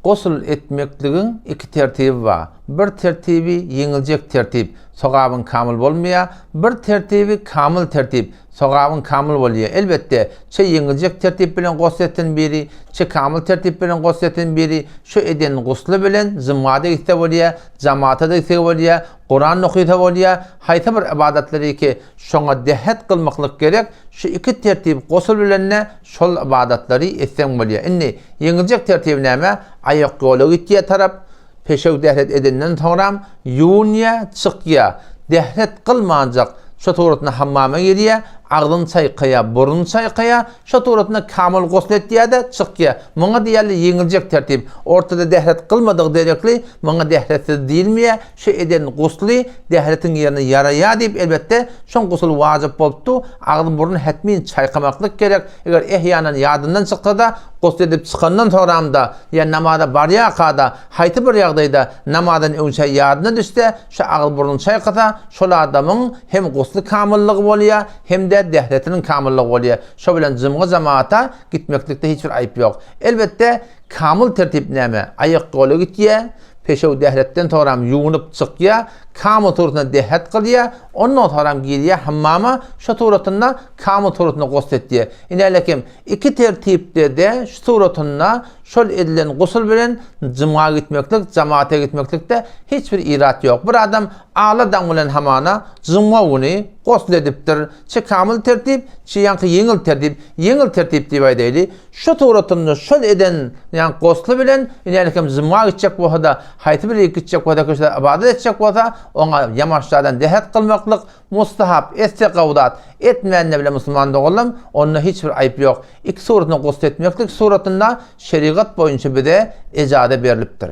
Gosul etmekligin iki tertibi var. Bir tertibi yenilecek tertip, sogabın kamil bolmaya, bir tertibi kamil tertip, sogabın kamil bolya. Elbette, çe yenilecek tertip bilen gosletin biri, çe kamil tertip bilen gosletin biri, şu eden guslu bilen zımmada gitse bolya, cemaata da gitse bolya, Kur'an okuyta bolya, hayta bir ibadetleri ki şoňa dehet kılmaklık gerek, şu iki tertip gosul bilenne şol ibadetleri etsen bolya. Inni yenilecek tertip näme? Ayak yolu gittiye tarap, peşev dehret edenden toram, yunya çıkya, dehret kılmanacak, şu tuğratına hammama giriye, ağzın çaykaya, burun çaykaya, şu tuğratına kamil goslet diye de çıkya. Muna diyerli yenilecek tertip. Ortada dehret kılmadık derekli, muna dehretsiz değilmeye, şu eden gusli, dehretin yerine yaraya deyip elbette, şun gusul vacip boluptu, ağzın burun hetmin çaykamaklık gerek. Eğer ehyanan yadından çıktı da, gusl edip çıkandan toramda, ya namada baryakada, hayti bir yağdayda, namadan önce yadına düşse, şu ağzın burun çaykata, şol adamın hem gusli kamillik bolya, hem de dehretinin kamillik bolya. Şo bilen cımgı cemaata gitmeklikte hiçbir ayıp yok. Elbette kamil tertip näme? Ayak golu gitye, peşev dehretten toram yuğunup çıkya, kamil turatına dehet kılya, ondan toram giriye hammama, şu turatına kamil turatına goslet diye. İnelekim iki tertipte de şu turatına şol edilen gusul bilen cıma gitmeklik, cemaate gitmeklikte hiçbir irat yok. Bir adam ağladan bilen hamana cıma uni gosl edipdir. Çe kamil tertip, çe yankı yengil tertip, yengil tertip diye aydayli. Şu turatına şol eden yani goslu bilen inelekim cıma gitcek bu da hayti bir gitcek bu da köşede ibadet edecek bu da ona yamaçlardan dehet kılmaklık mustahap, estekavdat etmeyenle bile Müslüman doğulam, onunla hiçbir ayıp yok. İki suratına gosl etmeklik suratında şeriat boyunca bir de ecade beriliptir.